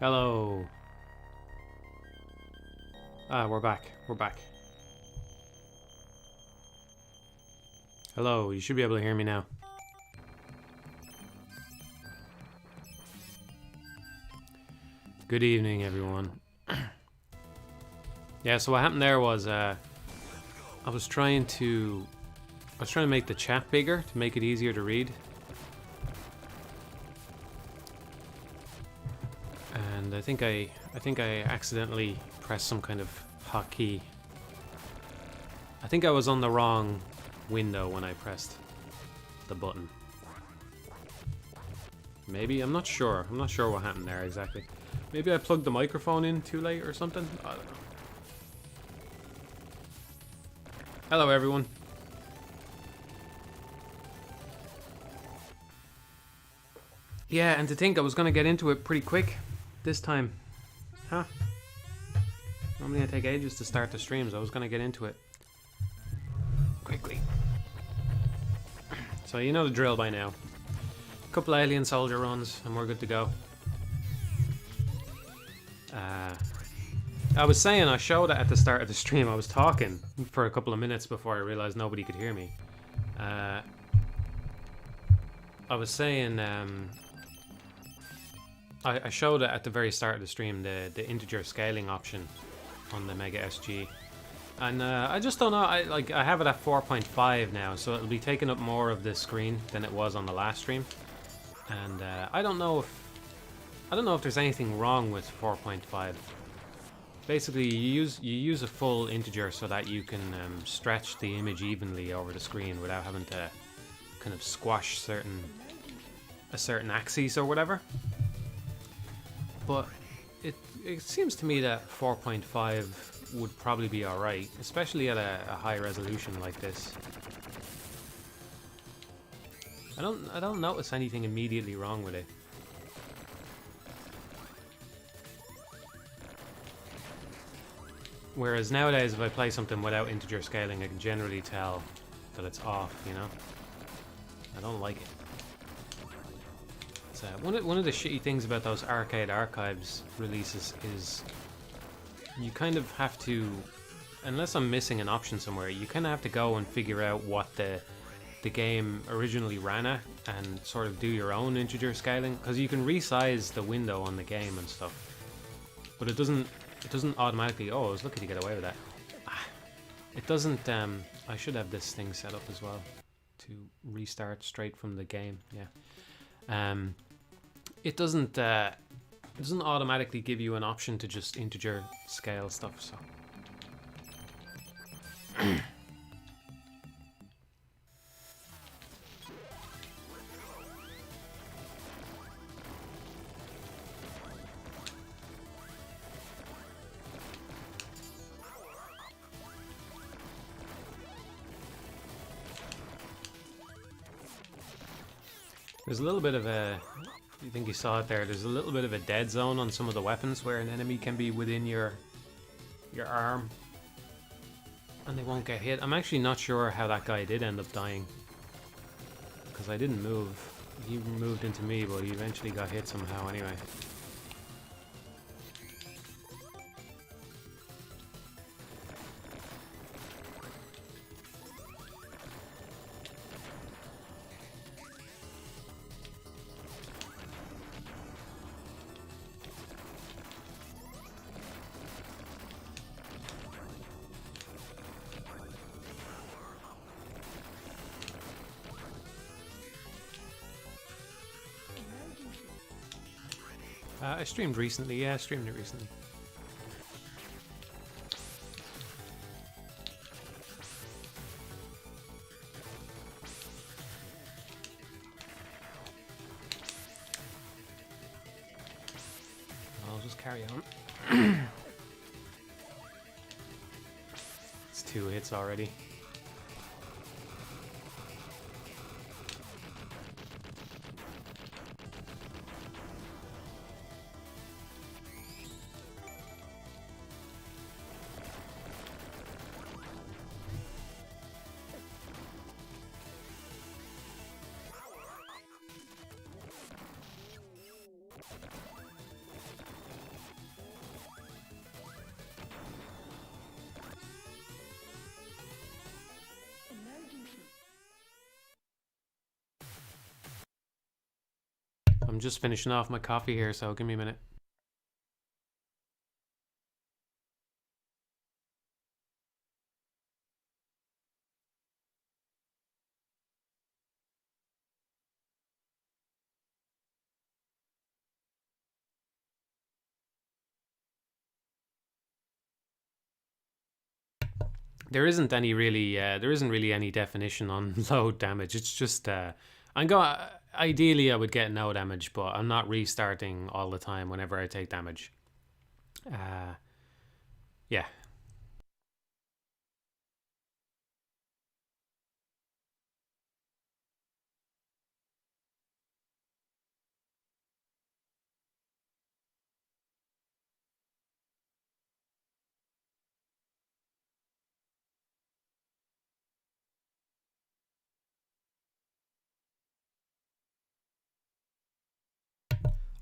Hello. Ah, we're back. We're back. Hello, you should be able to hear me now. Good evening, everyone. Yeah, so what happened there was I was trying to make the chat bigger to make it easier to read. And I think I accidentally pressed some kind of hotkey. I think I was on the wrong window when I pressed the button. Maybe, I'm not sure. I'm not sure what happened there exactly. Maybe I plugged the microphone in too late or something? I don't know. Hello, everyone. Yeah, and to think I was going to get into it pretty quick this time. Huh? Normally I take ages to start the streams. I was going to get into it quickly. So you know the drill by now. A couple alien soldier runs and we're good to go. I was saying, I showed it at the start of the stream. I was talking for a couple of minutes before I realized nobody could hear me. I was saying, I showed it at the very start of the stream, the integer scaling option on the Mega SG. And I just don't know, I have it at 4.5 now, so it'll be taking up more of the screen than it was on the last stream. And I don't know if there's anything wrong with 4.5. Basically, you use a full integer so that you can stretch the image evenly over the screen without having to kind of squash a certain axis or whatever. But it seems to me that 4.5 would probably be alright, especially at a high resolution like this. I don't notice anything immediately wrong with it. Whereas nowadays, if I play something without integer scaling, I can generally tell that it's off, you know? I don't like it. So one of the shitty things about those Arcade Archives releases is you kind of have to, unless I'm missing an option somewhere, you kind of have to go and figure out what the game originally ran at and sort of do your own integer scaling, because you can resize the window on the game and stuff, but it doesn't automatically. Oh, I was lucky to get away with that. It doesn't. I should have this thing set up as well to restart straight from the game. Yeah. It doesn't automatically give you an option to just integer scale stuff. So. There's a little bit of a, I think you saw it there, there's a little bit of a dead zone on some of the weapons where an enemy can be within your arm and they won't get hit. I'm actually not sure how that guy did end up dying, because I didn't move. He moved into me, but he eventually got hit somehow anyway. I streamed recently, yeah, I streamed it recently. I'll just carry on. It's 2 hits already. I'm just finishing off my coffee here, so give me a minute. There isn't really any definition on load damage. It's just I'm go. Ideally, I would get no damage, but I'm not restarting all the time whenever I take damage. Uh, yeah.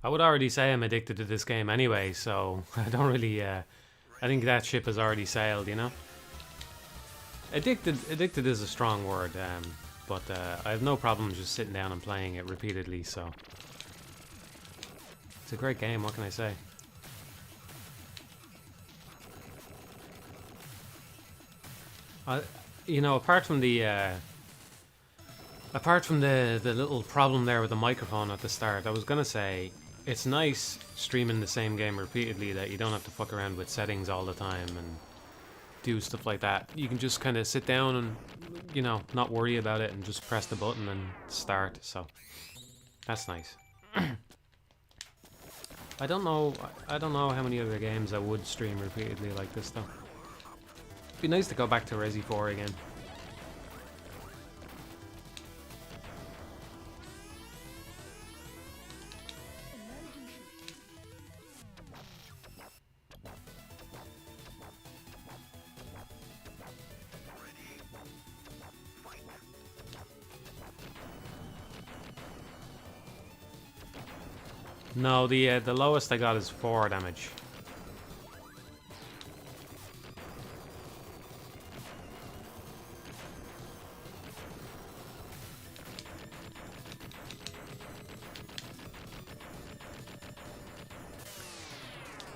I would already say I'm addicted to this game anyway, so I don't really. I think that ship has already sailed. You know, addicted is a strong word, but I have no problem just sitting down and playing it repeatedly. So it's a great game. What can I say? I, you know, apart from the little problem there with the microphone at the start, I was gonna say it's nice streaming the same game repeatedly that you don't have to fuck around with settings all the time and do stuff like that. You can just kind of sit down and, you know, not worry about it and just press the button and start. So that's nice. I don't know. I don't know how many other games I would stream repeatedly like this though. It'd be nice to go back to Resi 4 again. No, the lowest I got is 4 damage.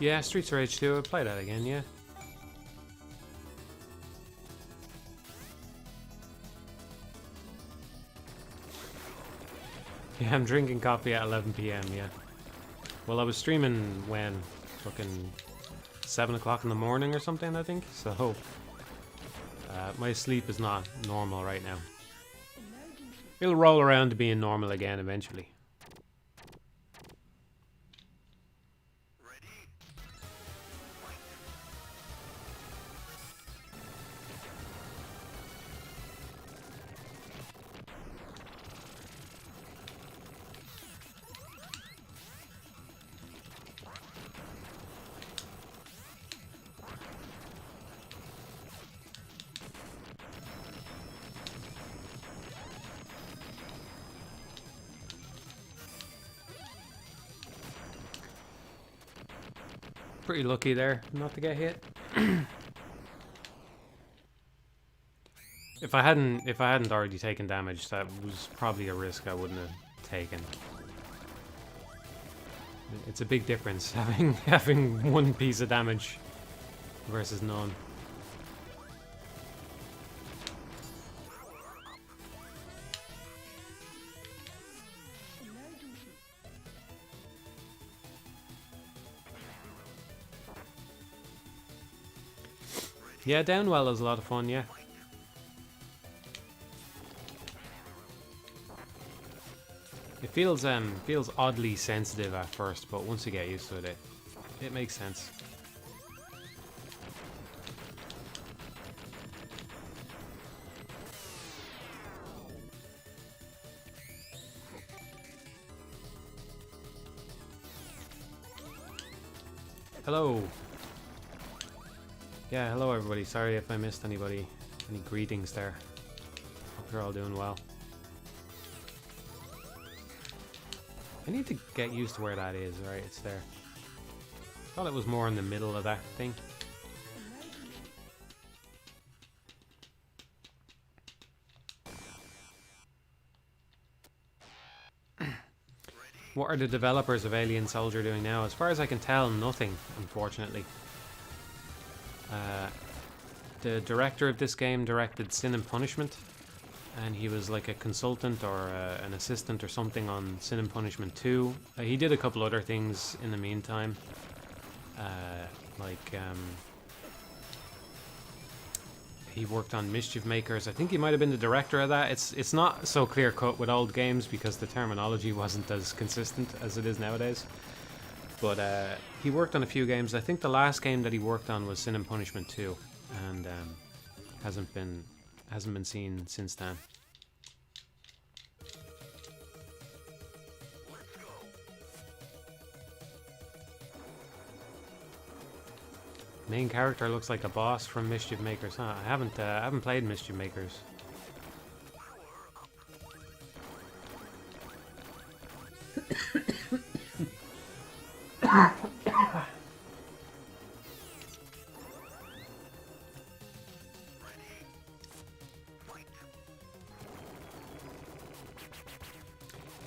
Yeah, Streets of Rage 2, I'll play that again, yeah. Yeah, I'm drinking coffee at 11 p.m, yeah. Well, I was streaming when? Fucking 7 o'clock in the morning or something, I think. So, my sleep is not normal right now. It'll roll around to being normal again eventually. Pretty lucky there not to get hit. If I hadn't already taken damage, that was probably a risk I wouldn't have taken. It's a big difference having one piece of damage versus none. Yeah, Downwell is a lot of fun, yeah. It feels oddly sensitive at first, but once you get used to it, it makes sense. Hello. Yeah, hello everybody. Sorry if I missed anybody. Any greetings there. Hope you're all doing well. I need to get used to where that is, right? It's there. Thought it was more in the middle of that thing. What are the developers of Alien Soldier doing now? As far as I can tell, nothing, unfortunately. The director of this game directed Sin and Punishment, and he was like a consultant or an assistant or something on Sin and Punishment 2. He did a couple other things in the meantime, he worked on Mischief Makers. I think he might have been the director of that. It's not so clear cut with old games because the terminology wasn't as consistent as it is nowadays. But he worked on a few games. I think the last game that he worked on was Sin and Punishment 2, and hasn't been seen since then. Main character looks like a boss from Mischief Makers, huh? I haven't played Mischief Makers.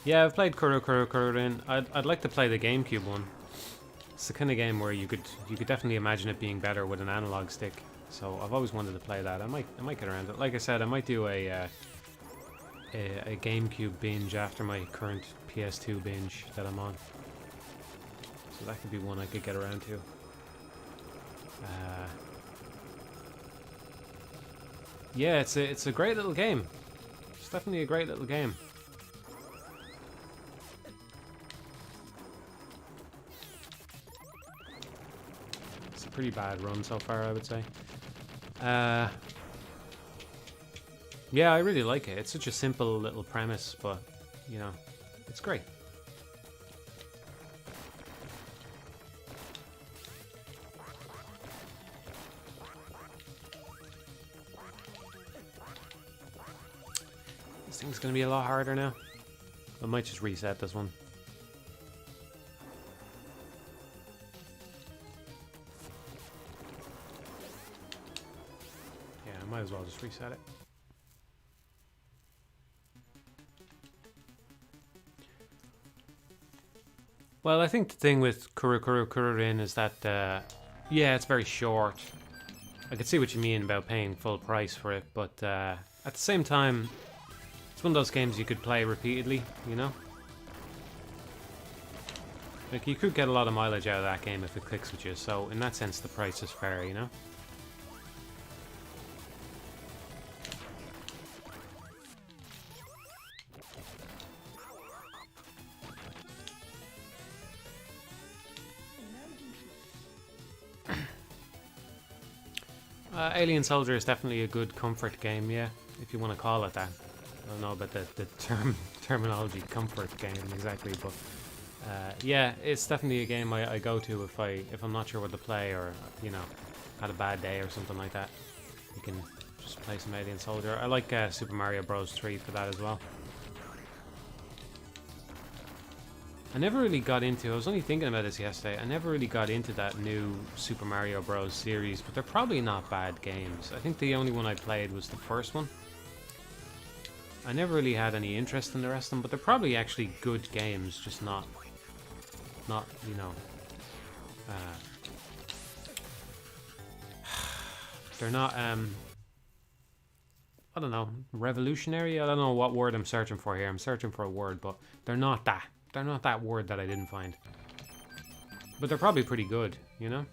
Yeah, I've played Kururin. I'd like to play the GameCube one. It's the kind of game where you could definitely imagine it being better with an analog stick. So I've always wanted to play that. I might get around to it. Like I said, I might do a GameCube binge after my current PS2 binge that I'm on. So that could be one I could get around to. Yeah, it's a great little game. It's definitely a great little game. Pretty bad run so far, I would say. Yeah, I really like it. It's such a simple little premise, but, you know, it's great. This thing's gonna be a lot harder now. I might just reset this one. Might as well just reset it. Well, I think the thing with Kururin is that, yeah, it's very short. I could see what you mean about paying full price for it, but at the same time, it's one of those games you could play repeatedly, you know? Like, you could get a lot of mileage out of that game if it clicks with you, so in that sense, the price is fair, you know? Alien Soldier is definitely a good comfort game, yeah, if you want to call it that. I don't know about the terminology comfort game exactly, but yeah, it's definitely a game I go to if I'm not sure what to play, or, you know, had a bad day or something like that. You can just play some Alien Soldier. I like Super Mario Bros. 3 for that as well. I never really got into, I was only thinking about this yesterday, I never really got into that new Super Mario Bros. Series, but they're probably not bad games. I think the only one I played was the first one. I never really had any interest in the rest of them, but they're probably actually good games, just not, you know, they're not, I don't know, revolutionary? I don't know what word I'm searching for here. I'm searching for a word, but they're not that. They're not that word that I didn't find. But they're probably pretty good, you know?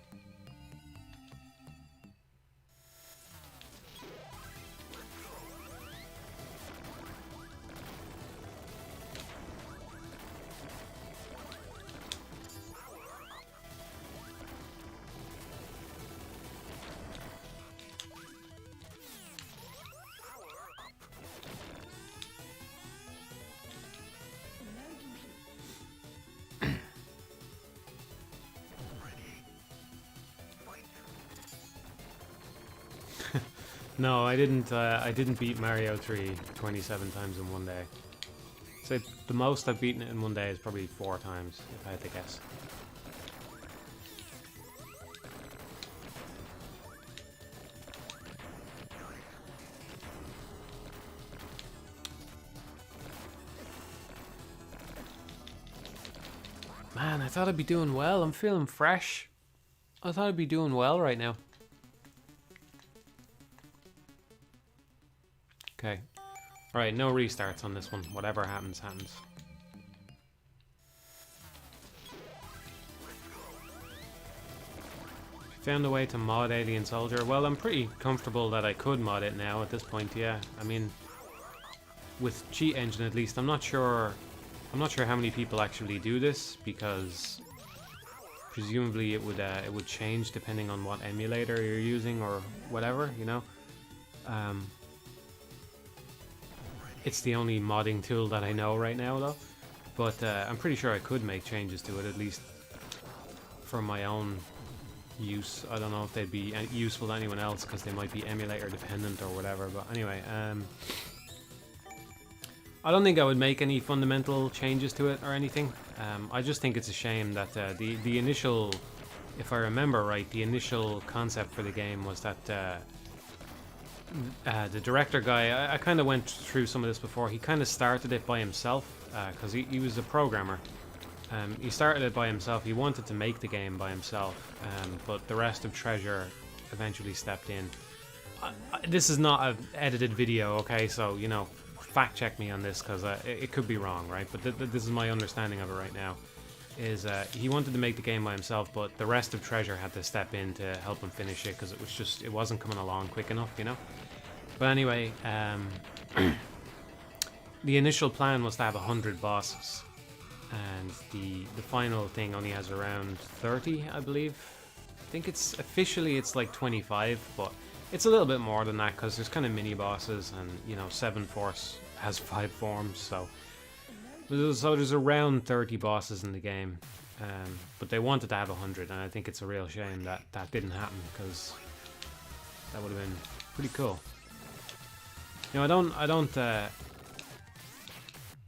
No, I didn't beat Mario 3 27 times in one day. So the most I've beaten it in one day is probably 4 times, if I had to guess. Man, I thought I'd be doing well. I'm feeling fresh. I thought I'd be doing well right now. Okay. Alright, no restarts on this one. Whatever happens, happens. Found a way to mod Alien Soldier. Well, I'm pretty comfortable that I could mod it now at this point, yeah. I mean, with Cheat Engine at least, I'm not sure how many people actually do this, because presumably it would change depending on what emulator you're using or whatever, you know. It's the only modding tool that I know right now, though. But I'm pretty sure I could make changes to it, at least for my own use. I don't know if they'd be useful to anyone else because they might be emulator dependent or whatever. But anyway, I don't think I would make any fundamental changes to it or anything. I just think it's a shame that the initial, if I remember right, the initial concept for the game was that the director guy, I kind of went through some of this before, he kind of started it by himself because he was a programmer. He started it by himself. He wanted to make the game by himself, but the rest of Treasure eventually stepped in. This is not an edited video, okay, so, you know, fact check me on this because it could be wrong, right? But this is my understanding of it right now. Is he wanted to make the game by himself, but the rest of Treasure had to step in to help him finish it because it wasn't coming along quick enough, you know. But anyway, the initial plan was to have 100 bosses, and the final thing only has around 30, I believe. I think it's officially it's like 25, but it's a little bit more than that because there's kind of mini bosses, and you know, 7 Force has 5 forms, so there's around 30 bosses in the game. But they wanted to have 100, and I think it's a real shame that that didn't happen because that would have been pretty cool. You know,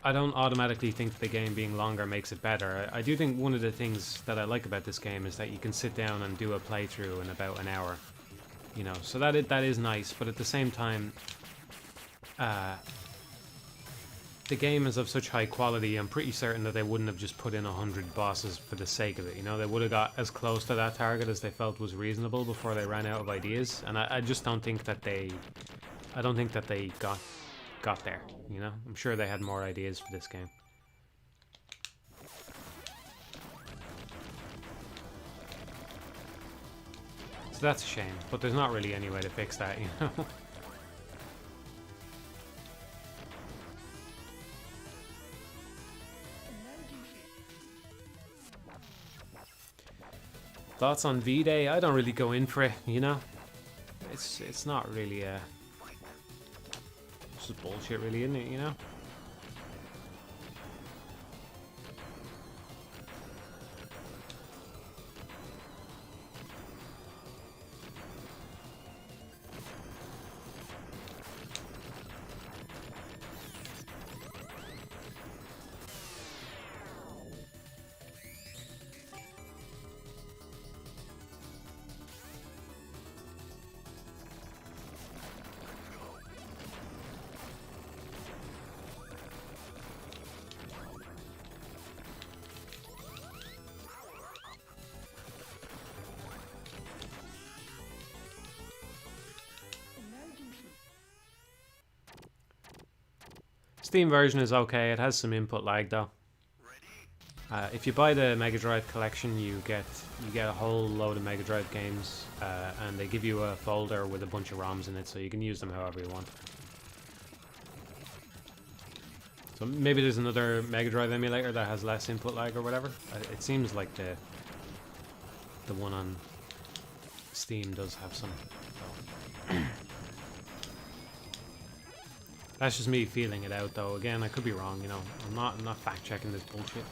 I don't automatically think the game being longer makes it better. I do think one of the things that I like about this game is that you can sit down and do a playthrough in about an hour. You know, so that is nice, but at the same time, the game is of such high quality, I'm pretty certain that they wouldn't have just put in 100 bosses for the sake of it, you know? They would have got as close to that target as they felt was reasonable before they ran out of ideas, and I just don't think that they got there, you know? I'm sure they had more ideas for this game. So that's a shame, but there's not really any way to fix that, you know? Thoughts on V-Day? I don't really go in for it, you know? It's not really it's just bullshit really, isn't it, you know? Steam version is okay, it has some input lag though. If you buy the Mega Drive collection, you get a whole load of Mega Drive games, and they give you a folder with a bunch of ROMs in it, so you can use them however you want. So maybe there's another Mega Drive emulator that has less input lag or whatever. It seems like the one on Steam does have some. So. That's just me feeling it out, though. Again, I could be wrong, you know. I'm not fact checking this bullshit.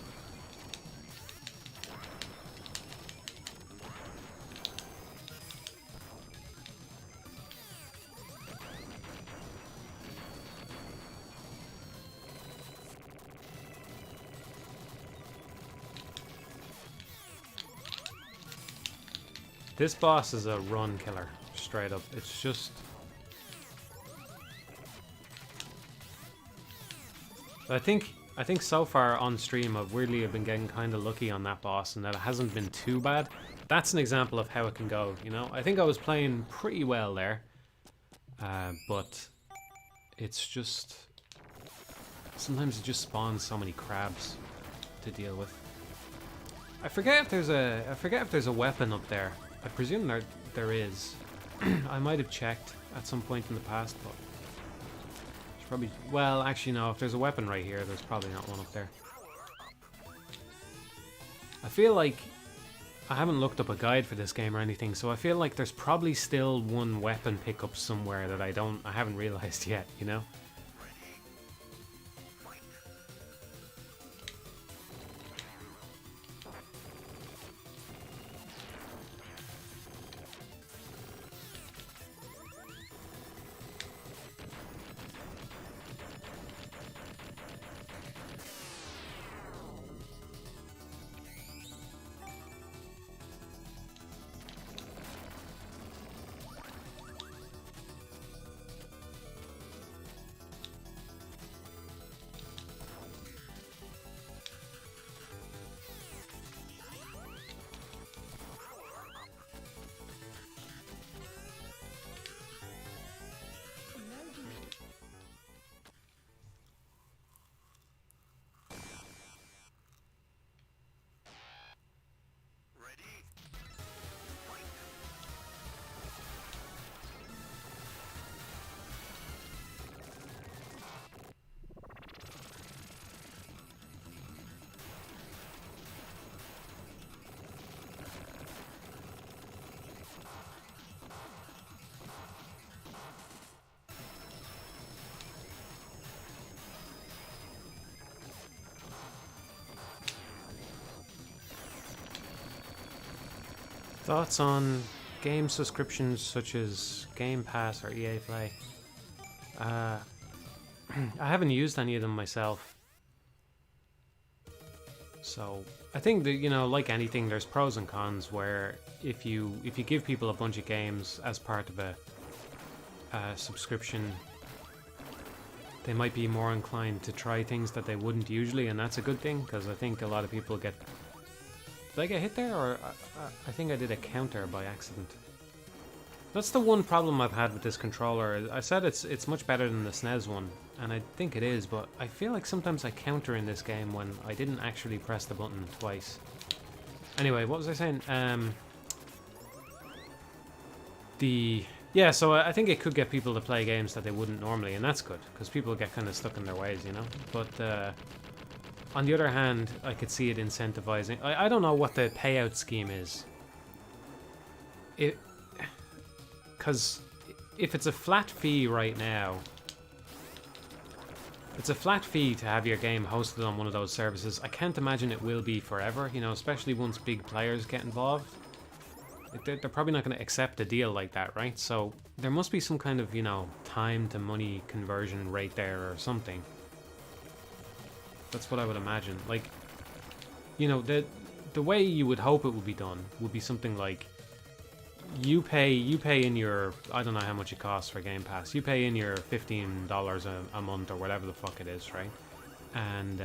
This boss is a run killer, straight up. It's just... I think I think so far on stream I've been getting kind of lucky on that boss and that it hasn't been too bad. That's an example of how it can go, you know? I think I was playing pretty well there. But it's just... sometimes it just spawns so many crabs to deal with. I forget if there's a weapon up there. I presume there is. I might have checked at some point in the past, but it's probably... well, actually no, if there's a weapon right here, there's probably not one up there. I feel like I haven't looked up a guide for this game or anything, so I feel like there's probably still one weapon pickup somewhere that I haven't realized yet, you know? Thoughts on game subscriptions such as Game Pass or EA Play? I haven't used any of them myself. So I think that, you know, like anything, there's pros and cons where if you give people a bunch of games as part of a subscription, they might be more inclined to try things that they wouldn't usually, and that's a good thing, because I think a lot of people get... Did I get hit there, or I think I did a counter by accident. That's the one problem I've had with this controller. I said it's much better than the SNES one, and I think it is, but I feel like sometimes I counter in this game when I didn't actually press the button twice. Anyway, what was I saying? Yeah, so I think it could get people to play games that they wouldn't normally, and that's good, because people get kind of stuck in their ways, you know? But on the other hand, I could see it incentivizing. I don't know what the payout scheme is. Because if it's a flat fee right now, it's a flat fee to have your game hosted on one of those services. I can't imagine it will be forever, you know, especially once big players get involved. They're probably not going to accept a deal like that, right? So there must be some kind of, you know, time to money conversion rate there or something. That's what I would imagine. Like, you know, the way you would hope it would be done would be something like you pay in your, I don't know how much it costs for Game Pass. You pay in your $15 a month or whatever the fuck it is, right? And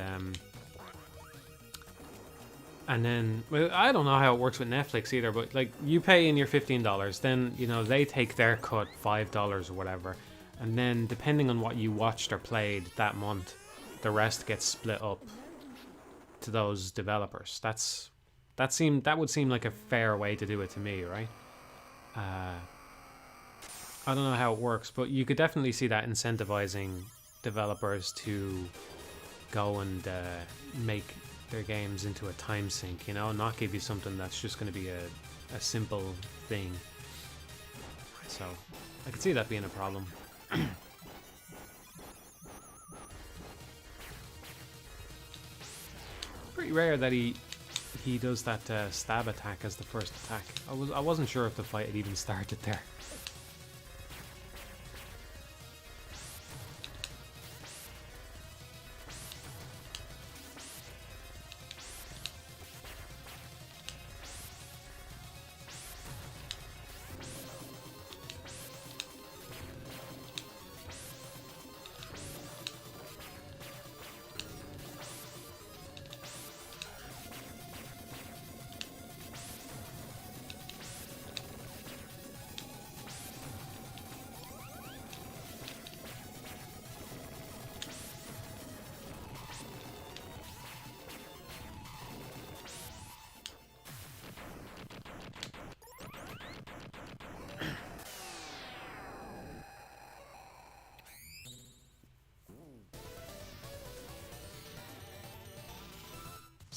then, well, I don't know how it works with Netflix either, but like you pay in your $15, then, you know, they take their cut, $5 or whatever, and then depending on what you watched or played that month, the rest gets split up to those developers. That would seem like a fair way to do it to me, right? I don't know how it works, but you could definitely see that incentivizing developers to go and make their games into a time sink, you know, not give you something that's just going to be a simple thing. So I could see that being a problem. Pretty rare that he does that stab attack as the first attack. I wasn't sure if the fight had even started there.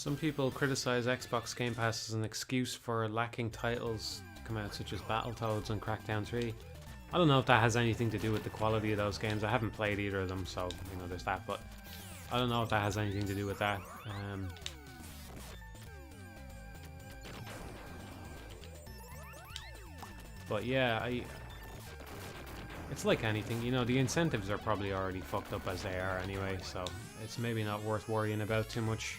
Some people criticize Xbox Game Pass as an excuse for lacking titles to come out, such as Battletoads and Crackdown 3. I don't know if that has anything to do with the quality of those games. I haven't played either of them, so you know there's that. But I don't know if that has anything to do with that. But yeah, it's like anything, you know, the incentives are probably already fucked up as they are anyway, so it's maybe not worth worrying about too much.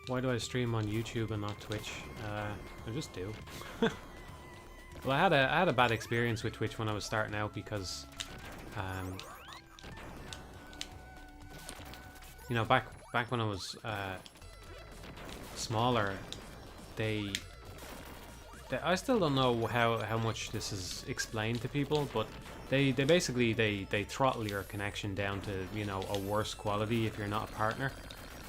Why do I stream on YouTube and not Twitch? I just do. Well, I had a bad experience with Twitch when I was starting out because, you know, back when I was smaller, I still don't know how much this is explained to people, but they basically they throttle your connection down to, you know, a worse quality if you're not a partner.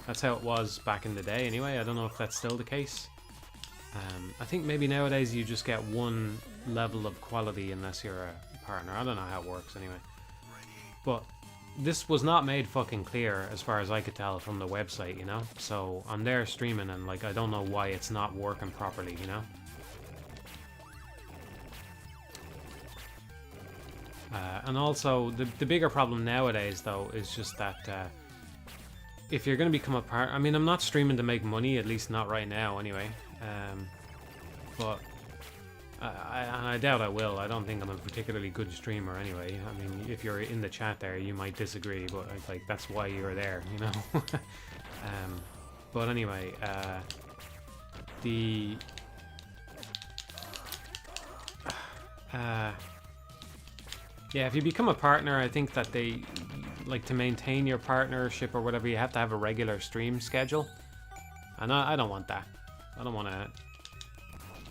That's how it was back in the day anyway. I don't know if that's still the case. I think maybe nowadays you just get one level of quality unless you're a partner. I don't know how it works anyway. But this was not made fucking clear as far as I could tell from the website, you know? So I'm there streaming and like I don't know why it's not working properly, you know? And also the bigger problem nowadays though is just that if you're going to become a partner, I mean, I'm not streaming to make money, at least not right now anyway, but I doubt I will. I don't think I'm a particularly good streamer anyway. I mean, if you're in the chat there, you might disagree, but like that's why you're there, you know? But anyway, yeah, if you become a partner, I think that they, like, to maintain your partnership or whatever, you have to have a regular stream schedule. And I don't want that. I don't want to...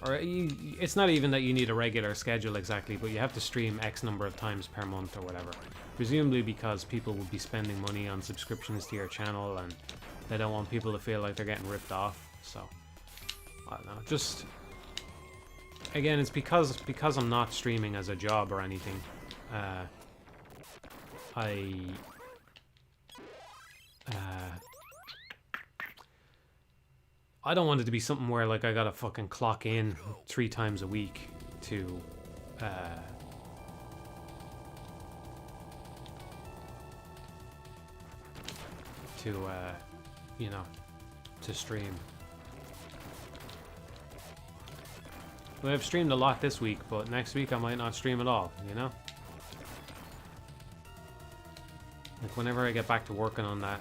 Or it's not even that you need a regular schedule exactly, but you have to stream X number of times per month or whatever. Presumably because people will be spending money on subscriptions to your channel and they don't want people to feel like they're getting ripped off. So, I don't know. Just... Again, it's because I'm not streaming as a job or anything. I don't want it to be something where like I gotta fucking clock in 3 times a week to you know, to stream. Well, I've streamed a lot this week, but next week I might not stream at all, you know? Like whenever I get back to working on that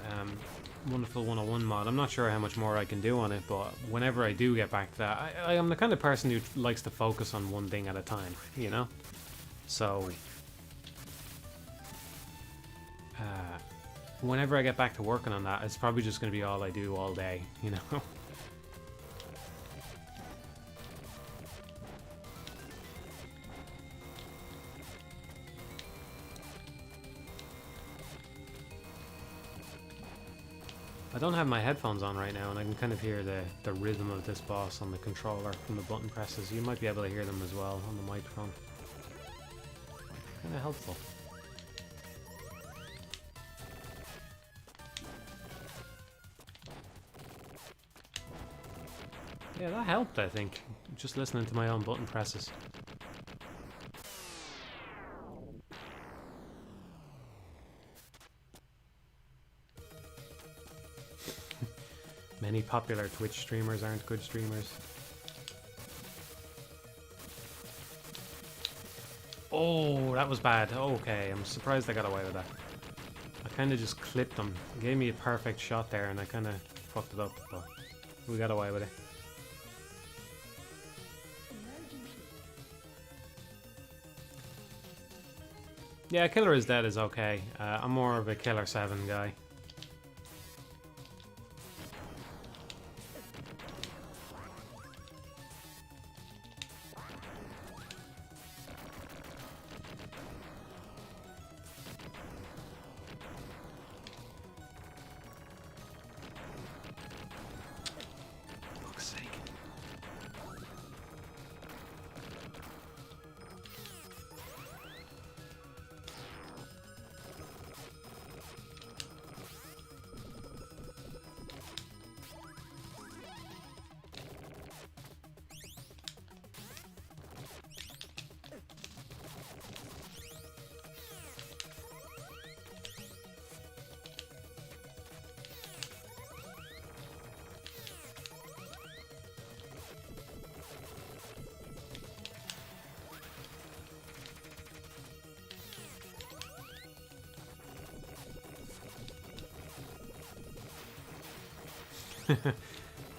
wonderful 101 mod, I'm not sure how much more I can do on it, but whenever I do get back to that, I am the kind of person who likes to focus on one thing at a time, you know? So, whenever I get back to working on that, it's probably just going to be all I do all day, you know? I don't have my headphones on right now, and I can kind of hear the rhythm of this boss on the controller from the button presses. You might be able to hear them as well on the microphone. Kind of helpful. Yeah, that helped, I think. Just listening to my own button presses. Many popular Twitch streamers aren't good streamers. Oh, that was bad. Okay, I'm surprised I got away with that. I kind of just clipped him. Gave me a perfect shot there and I kind of fucked it up, but we got away with it. Yeah, Killer is Dead is okay. I'm more of a Killer 7 guy. Fuck's sake.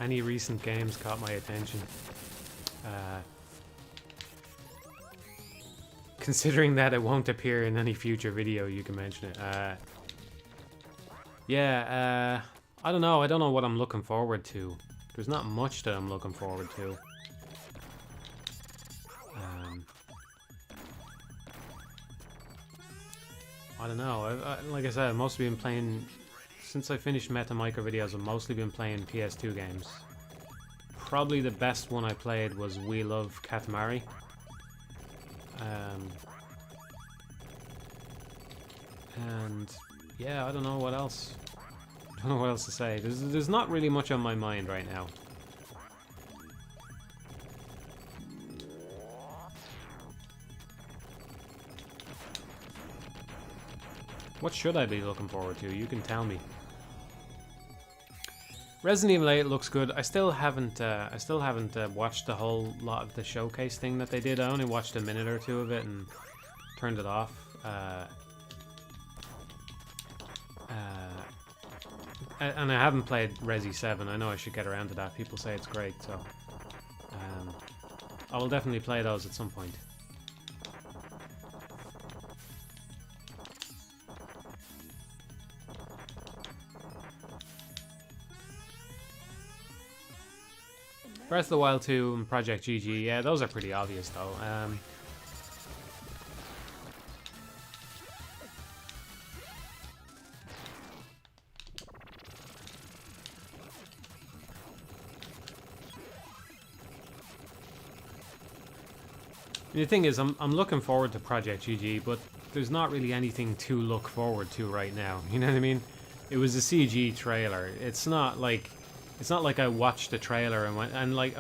Any recent games caught my attention. Considering that it won't appear in any future video, you can mention it. Yeah, I don't know. I don't know what I'm looking forward to. There's not much that I'm looking forward to. I don't know. Like I said, I've mostly been playing... Since I finished Meta Micro videos, I've mostly been playing PS2 games. Probably the best one I played was We Love Katamari. And yeah, I don't know what else. I don't know what else to say. There's not really much on my mind right now. What should I be looking forward to? You can tell me. Resident Evil 8 looks good. I still haven't watched the whole lot of the showcase thing that they did. I only watched a minute or two of it and turned it off. And I haven't played Resi 7. I know I should get around to that. People say it's great, so I will definitely play those at some point. Breath of the Wild 2 and Project GG, yeah, those are pretty obvious though. The thing is, I'm looking forward to Project GG, but there's not really anything to look forward to right now. You know what I mean? It was a CG trailer. It's not like I watched the trailer and went and like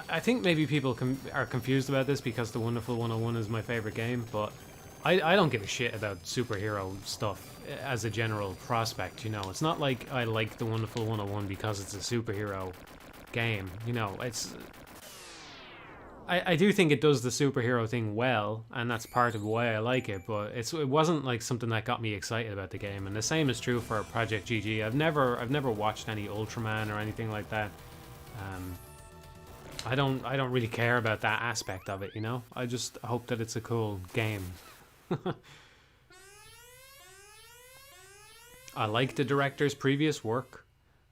I think maybe people are confused about this because The Wonderful 101 is my favorite game, but I don't give a shit about superhero stuff as a general prospect. You know, it's not like I like The Wonderful 101 because it's a superhero game. You know, it's. I do think it does the superhero thing well, and that's part of why I like it, but it wasn't like something that got me excited about the game, and the same is true for Project GG. I've never watched any Ultraman or anything like that. I don't really care about that aspect of it, you know? I just hope that it's a cool game. I like the director's previous work.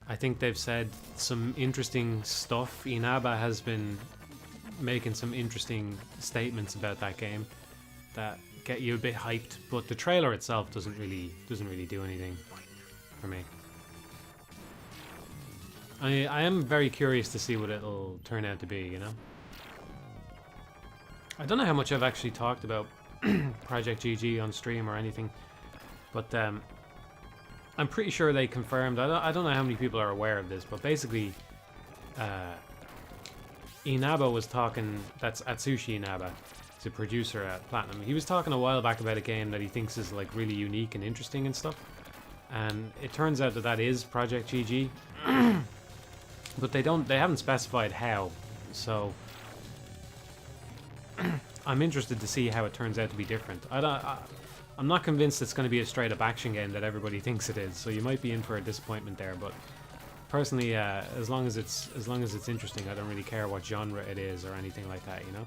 I think they've said some interesting stuff. Inaba has been making some interesting statements about that game that get you a bit hyped, but the trailer itself doesn't really do anything for me. I am very curious to see what it'll turn out to be, you know? I don't know how much I've actually talked about Project GG on stream or anything, but I'm pretty sure they confirmed, I don't know how many people are aware of this, but basically Inaba was talking, that's Atsushi Inaba, he's a producer at Platinum. He was talking a while back about a game that he thinks is like really unique and interesting and stuff, and it turns out that that is Project GG, but they haven't specified how, so I'm interested to see how it turns out to be different. I'm not convinced it's going to be a straight up action game that everybody thinks it is, so you might be in for a disappointment there, but personally, as long as it's interesting, I don't really care what genre it is or anything like that, you know.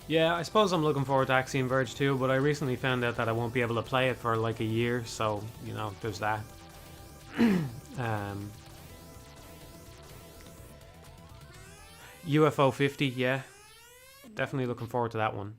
Yeah, I suppose I'm looking forward to Axiom Verge too, but I recently found out that I won't be able to play it for like a year, so, you know, there's that. um, UFO 50, yeah. Definitely looking forward to that one.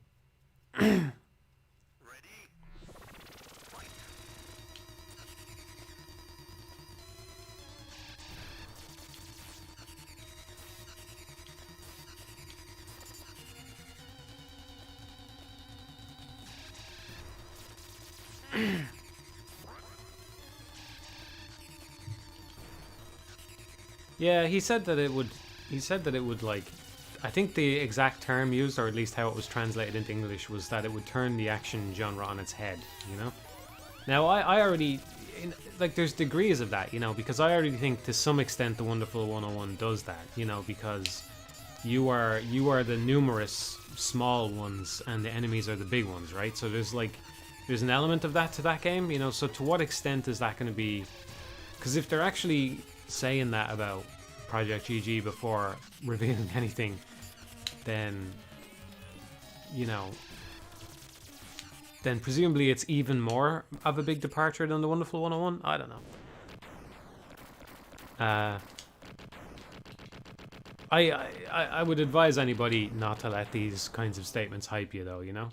Yeah, he said that it would. He said that it would like. I think the exact term used, or at least how it was translated into English, was that it would turn the action genre on its head. You know. Now I already like there's degrees of that, you know, because I already think to some extent the Wonderful 101 does that, you know, because you are the numerous small ones and the enemies are the big ones, right? So there's an element of that to that game, you know. So to what extent is that going to be? Because if they're actually saying that about Project GG before revealing anything, then, you know, then presumably it's even more of a big departure than the Wonderful 101. I don't know. I would advise anybody not to let these kinds of statements hype you, though, you know?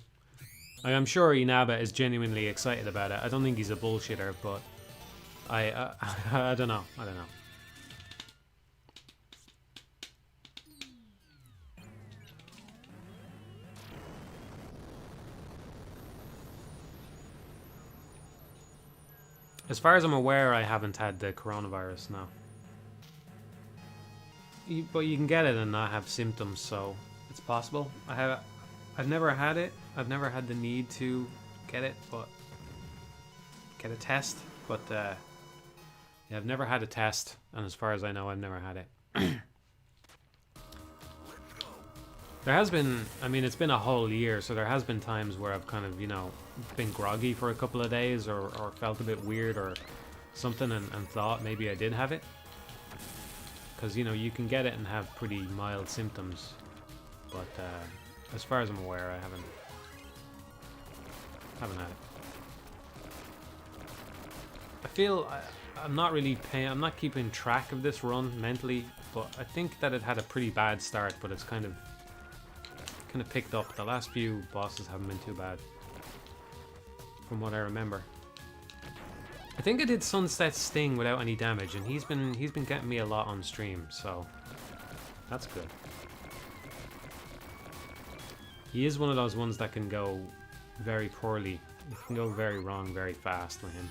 Like, I'm sure Inaba is genuinely excited about it. I don't think he's a bullshitter, but I don't know. I don't know. As far as I'm aware, I haven't had the coronavirus, no. But you can get it and not have symptoms, so it's possible. I've never had it. I've never had the need to get it, but get a test. But yeah, I've never had a test, and as far as I know, I've never had it. There has been, I mean, it's been a whole year, so there has been times where I've kind of, you know, been groggy for a couple of days or felt a bit weird or something and thought maybe I did have it. Because, you know, you can get it and have pretty mild symptoms. But as far as I'm aware, I haven't had it. I feel I'm not really I'm not keeping track of this run mentally, but I think that it had a pretty bad start, but it's kind of picked up. The last few bosses haven't been too bad, from what I remember. I think I did Sunset's Sting without any damage, and he's been getting me a lot on stream, so that's good. He is one of those ones that can go very poorly. It can go very wrong very fast with him.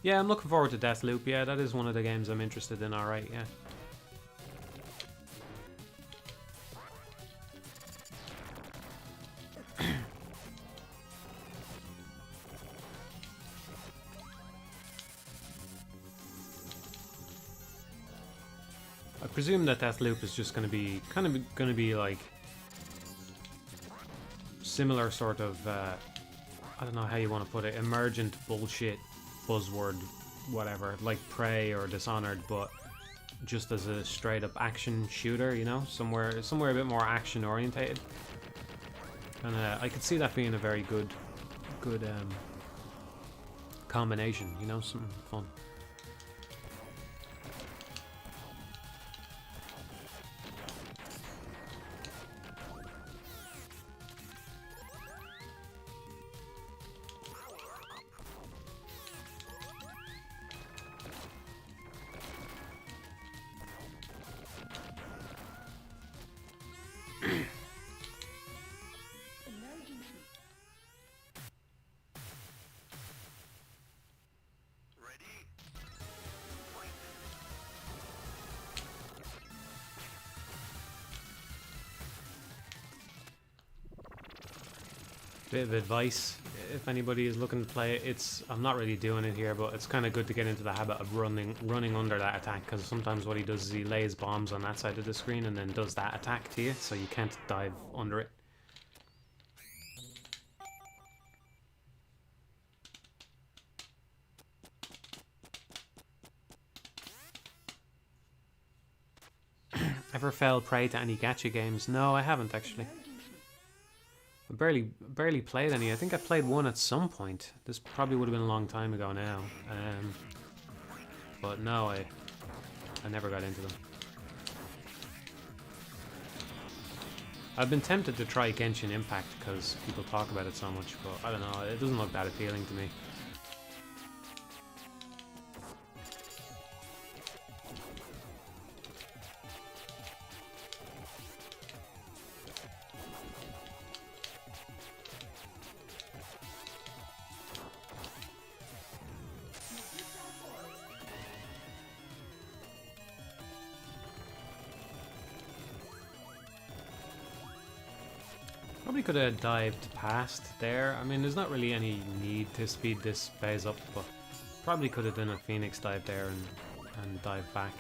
Yeah, I'm looking forward to Deathloop. Yeah, that is one of the games I'm interested in. Alright, yeah. I presume that Deathloop is just going to be going to be like similar sort of I don't know how you want to put it, emergent bullshit buzzword whatever, like Prey or Dishonored, but just as a straight up action shooter, you know, somewhere a bit more action orientated. And I could see that being a very good combination, you know, something fun. Bit of advice, if anybody is looking to play it, I'm not really doing it here, but it's kind of good to get into the habit of running under that attack, because sometimes what he does is he lays bombs on that side of the screen and then does that attack to you, so you can't dive under it. Ever fell prey to any gacha games? No, I haven't actually. I barely played any. I think I played one at some point. This probably would have been a long time ago now. But no, I never got into them. I've been tempted to try Genshin Impact because people talk about it so much, but I don't know, it doesn't look that appealing to me. Probably could have dived past there. I mean, there's not really any need to speed this phase up, but probably could have done a Phoenix dive there and dive back.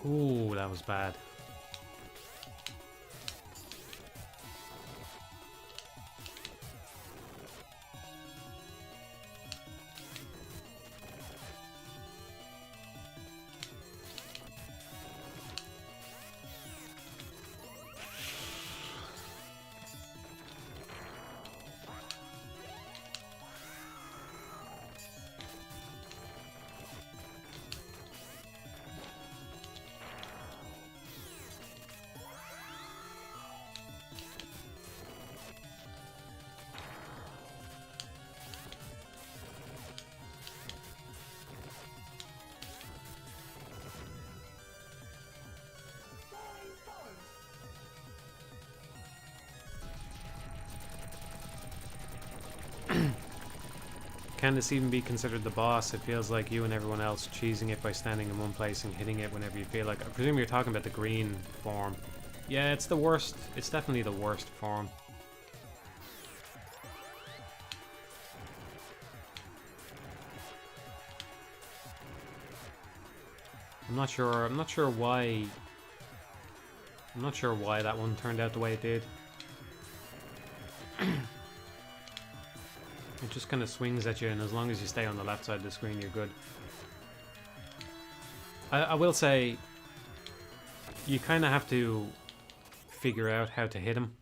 Ooh, that was bad. Can this even be considered the boss? It feels like you and everyone else cheesing it by standing in one place and hitting it whenever you feel like. I presume you're talking about the green form. Yeah, it's the worst. It's definitely the worst form. I'm not sure why that one turned out the way it did. It just kind of swings at you, and as long as you stay on the left side of the screen, you're good. I will say, you kind of have to figure out how to hit him.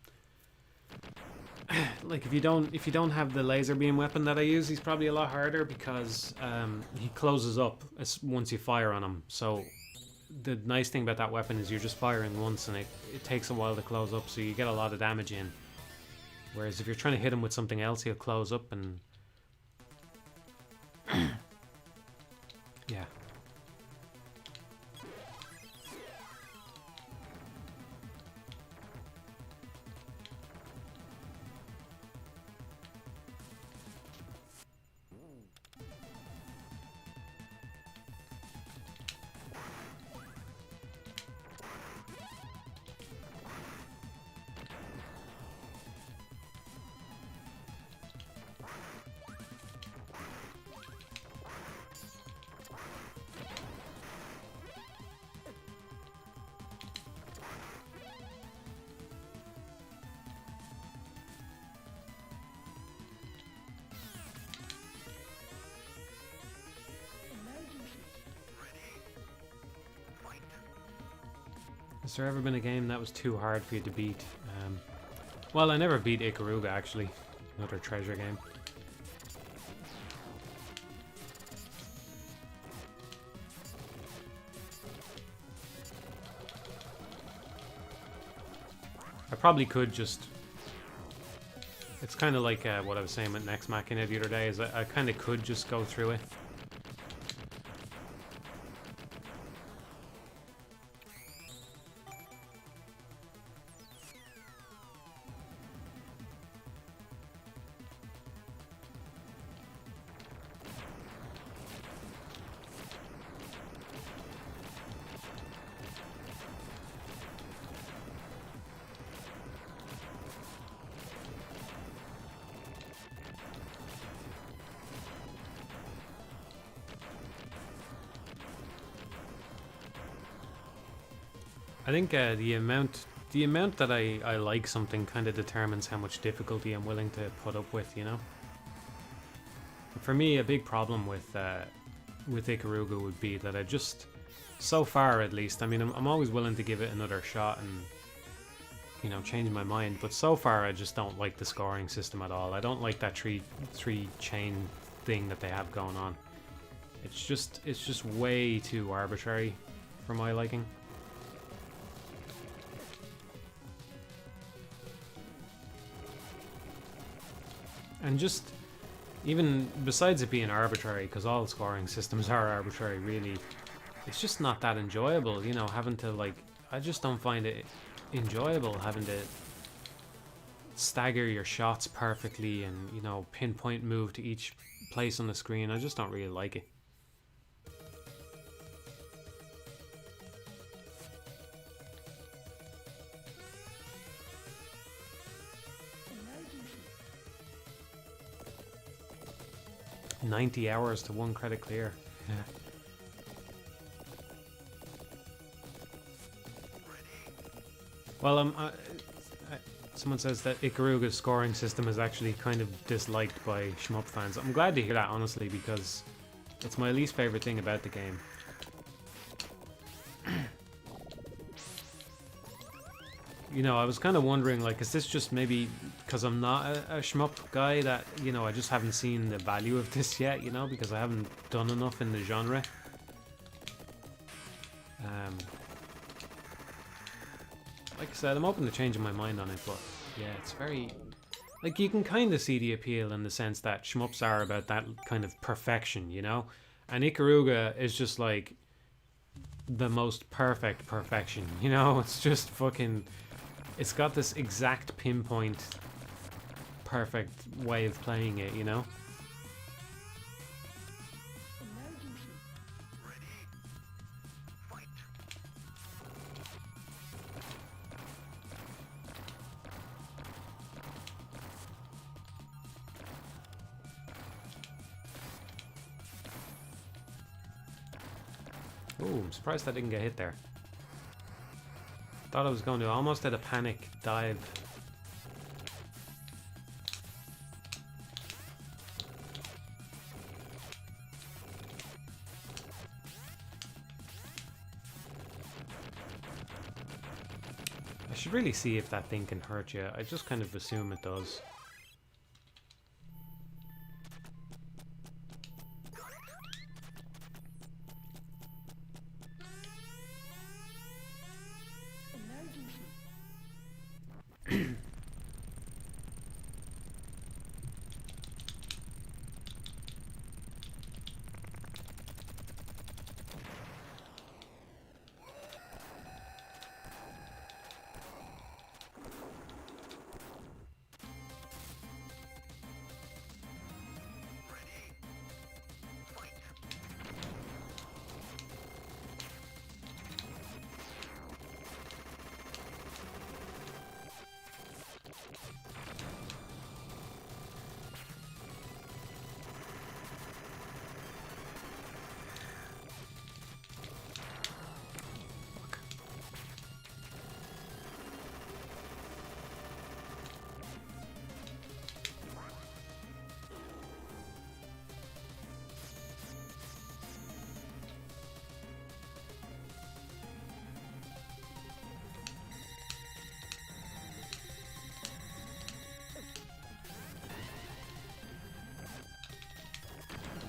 Like if you don't have the laser beam weapon that I use, he's probably a lot harder because he closes up once you fire on him. So the nice thing about that weapon is you're just firing once, and it takes a while to close up, so you get a lot of damage in. Whereas if you're trying to hit him with something else, he'll close up and... yeah. Has there ever been a game that was too hard for you to beat? Well, I never beat Ikaruga, actually. Another treasure game. I probably could just... It's kind of like what I was saying with Next Machina the other day, is I kind of could just go through it. I think the amount that I like something kind of determines how much difficulty I'm willing to put up with, you know? For me, a big problem with Ikaruga would be that I just, so far at least, I mean, I'm always willing to give it another shot and, you know, change my mind, but so far I just don't like the scoring system at all. I don't like that three chain thing that they have going on. It's just way too arbitrary for my liking. And just, even besides it being arbitrary, because all scoring systems are arbitrary really, it's just not that enjoyable, you know, having to, like, I just don't find it enjoyable having to stagger your shots perfectly and, you know, pinpoint move to each place on the screen. I just don't really like it. $90 hours to 1 credit clear. Yeah. Well, someone says that Ikaruga's scoring system is actually kind of disliked by shmup fans. I'm glad to hear that, honestly, because it's my least favorite thing about the game. You know, I was kind of wondering, like, is this just maybe because I'm not a shmup guy that, you know, I just haven't seen the value of this yet, you know, because I haven't done enough in the genre. Like I said, I'm open to changing my mind on it, but yeah, it's very... Like, you can kind of see the appeal in the sense that shmups are about that kind of perfection, you know? And Ikaruga is just, like, the most perfect perfection, you know? It's just fucking... It's got this exact pinpoint, perfect way of playing it, you know? Ooh, I'm surprised I didn't get hit there. Thought I was going to. Almost did a panic dive. I should really see if that thing can hurt you. I just kind of assume it does.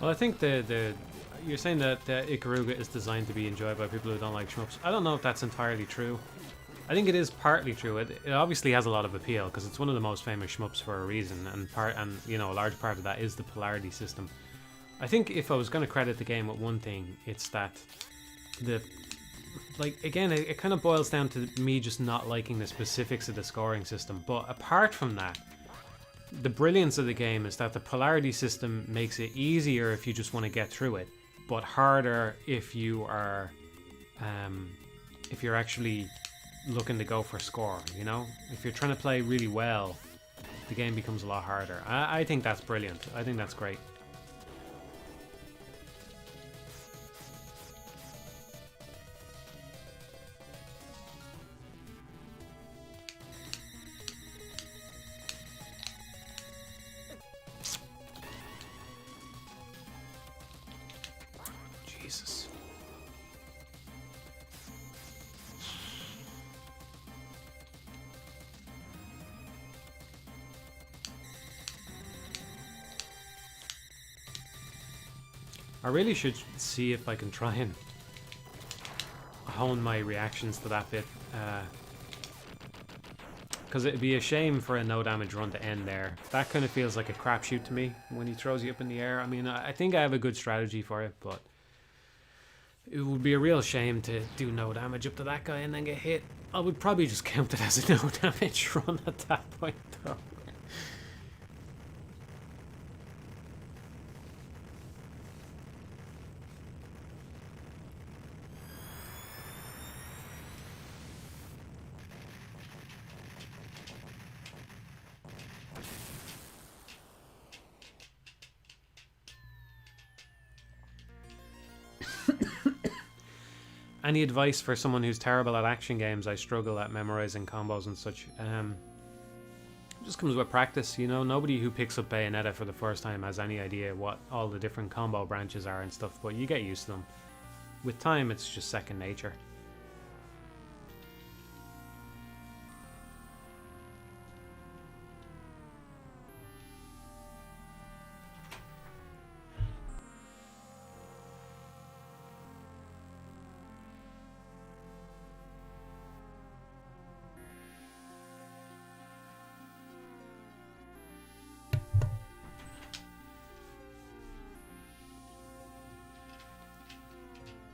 Well, I think you're saying that Ikaruga is designed to be enjoyed by people who don't like shmups. I don't know if that's entirely true. I think it is partly true. It obviously has a lot of appeal because it's one of the most famous shmups for a reason, and you know, a large part of that is the polarity system. I think if I was going to credit the game with one thing, it's that again, it kind of boils down to me just not liking the specifics of the scoring system. But apart from that, the brilliance of the game is that the polarity system makes it easier if you just want to get through it, but harder if you are, if you're actually looking to go for score. You know, if you're trying to play really well, the game becomes a lot harder. I think that's brilliant. I think that's great. Jesus. I really should see if I can try and hone my reactions to that bit, because it'd be a shame for a no damage run to end there. That kind of feels like a crapshoot to me when he throws you up in the air. I mean, I think I have a good strategy for it, but it would be a real shame to do no damage up to that guy and then get hit. I would probably just count it as a no damage run at that point, though. Any advice for someone who's terrible at action games? I struggle at memorizing combos and such. It just comes with practice, you know. Nobody who picks up Bayonetta for the first time has any idea what all the different combo branches are and stuff, but you get used to them. With time, it's just second nature.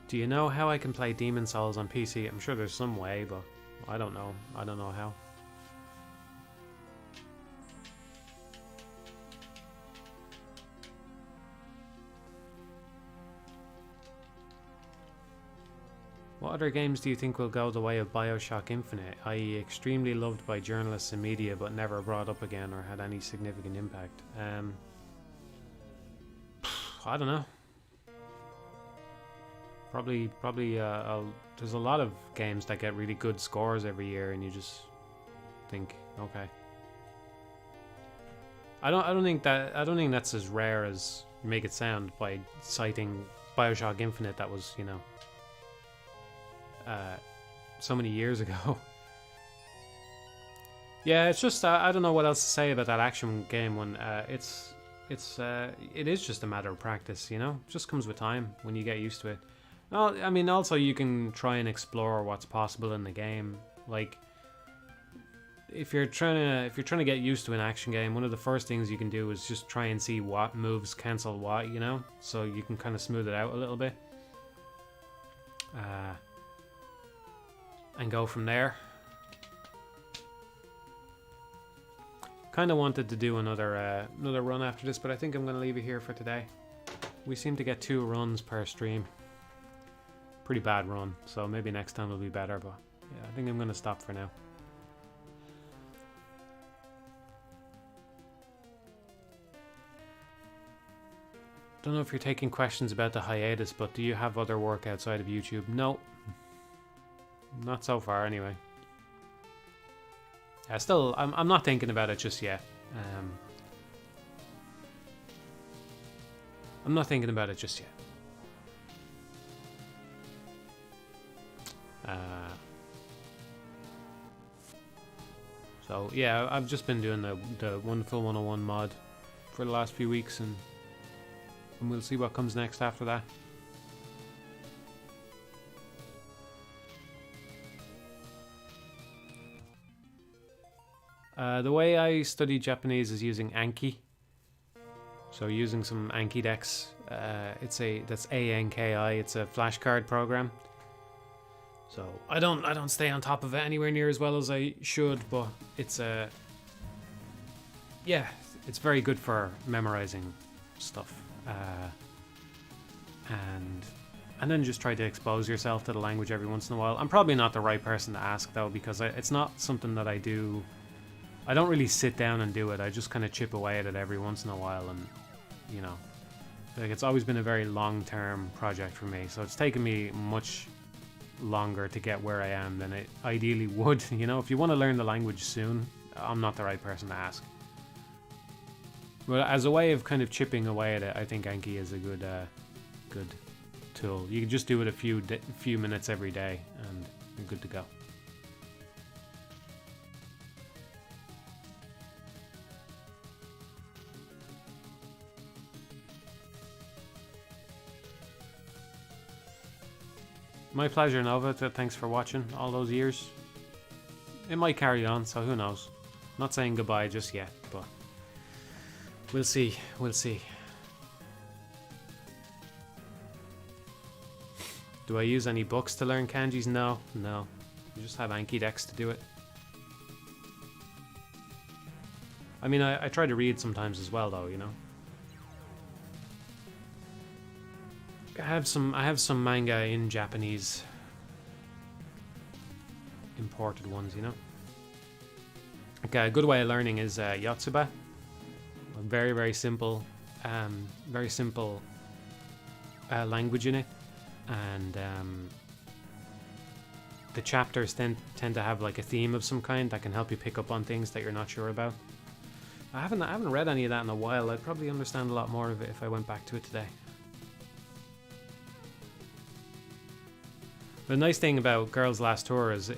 Do you know how I can play Demon Souls on PC? I'm sure there's some way, but I don't know. I don't know how. What other games do you think will go the way of BioShock Infinite, i.e. extremely loved by journalists and media but never brought up again or had any significant impact? I don't know. Probably. There's a lot of games that get really good scores every year, and you just think, okay. I don't think that's as rare as you make it sound by citing BioShock Infinite. That was, you know, so many years ago. Yeah, it's just I don't know what else to say about that action game when it is just a matter of practice, you know. It just comes with time when you get used to it. Well, I mean, also you can try and explore what's possible in the game. Like, if you're trying to get used to an action game, one of the first things you can do is just try and see what moves cancel what, you know, so you can kind of smooth it out a little bit, and go from there. Kind of wanted to do another run after this, but I think I'm going to leave it here for today. We seem to get 2 runs per stream. Pretty bad run, so maybe next time will be better, but yeah, I think I'm going to stop for now. Don't know if you're taking questions about the hiatus, but do you have other work outside of YouTube? No. Not so far, anyway. Yeah, still, I'm not thinking about it just yet. I'm not thinking about it just yet. So yeah, I've just been doing the Wonderful 101 mod for the last few weeks, and and we'll see what comes next after that. The way I study Japanese is using Anki. So using some Anki decks. That's ANKI. It's a flashcard program. So I don't stay on top of it anywhere near as well as I should, but it's it's very good for memorizing stuff. And then just try to expose yourself to the language every once in a while. I'm probably not the right person to ask though, because it's not something that I do. I don't really sit down and do it. I just kind of chip away at it every once in a while, and you know, like it's always been a very long-term project for me. So it's taken me much longer to get where I am than it ideally would. You know, if you want to learn the language soon, I'm not the right person to ask. But as a way of kind of chipping away at it, I think Anki is a good tool. You can just do it a few minutes every day, and you're good to go. My pleasure, Nova. Thanks for watching all those years. It might carry on, so who knows. Not saying goodbye just yet, but we'll see. We'll see. Do I use any books to learn kanjis? No. You just have Anki decks to do it. I mean, I try to read sometimes as well, though, you know. I have some manga in Japanese, imported ones, you know. Okay, a good way of learning is Yotsuba. Very, very simple, language in it, and the chapters tend to have like a theme of some kind that can help you pick up on things that you're not sure about. I haven't read any of that in a while. I'd probably understand a lot more of it if I went back to it today. The nice thing about Girls Last Tour is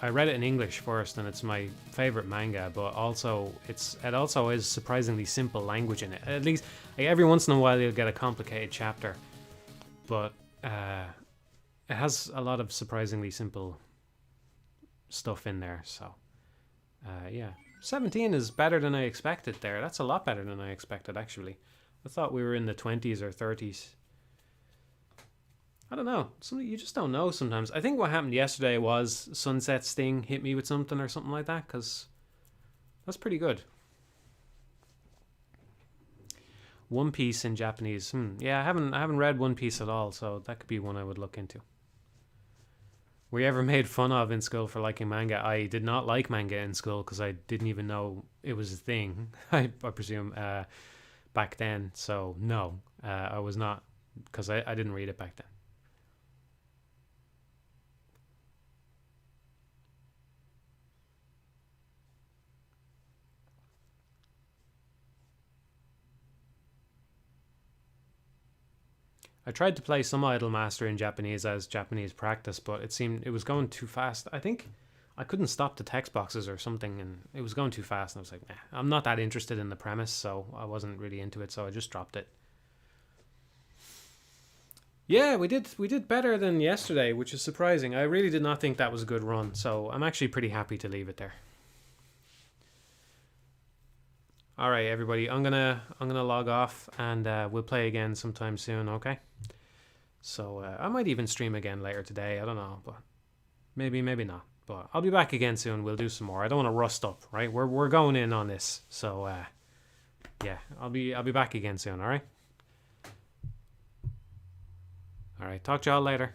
I read it in English first, and it's my favorite manga, but also it also is surprisingly simple language in it. At least like, every once in a while you'll get a complicated chapter, but it has a lot of surprisingly simple stuff in there. So yeah, 17 is better than I expected there. That's a lot better than I expected, actually. I thought we were in the 20s or 30s. I don't know. You just don't know sometimes. I think what happened yesterday was Sunset Sting hit me with something or something like that, because that's pretty good. One Piece in Japanese. Yeah, I haven't read One Piece at all, so that could be one I would look into. Were you ever made fun of in school for liking manga? I did not like manga in school because I didn't even know it was a thing. I presume back then. So no, I was not, because I didn't read it back then. I tried to play some Idol Master in Japanese as Japanese practice, but it seemed it was going too fast. I think I couldn't stop the text boxes or something, and it was going too fast, and I was like, nah, I'm not that interested in the premise, so I wasn't really into it, so I just dropped it. Yeah, we did better than yesterday, which is surprising. I really did not think that was a good run, so I'm actually pretty happy to leave it there. All right, everybody, I'm gonna log off, and we'll play again sometime soon. Okay. So I might even stream again later today. I don't know, but maybe not. But I'll be back again soon. We'll do some more. I don't want to rust up, right? We're going in on this, so yeah, I'll be back again soon. All right. All right. Talk to y'all later.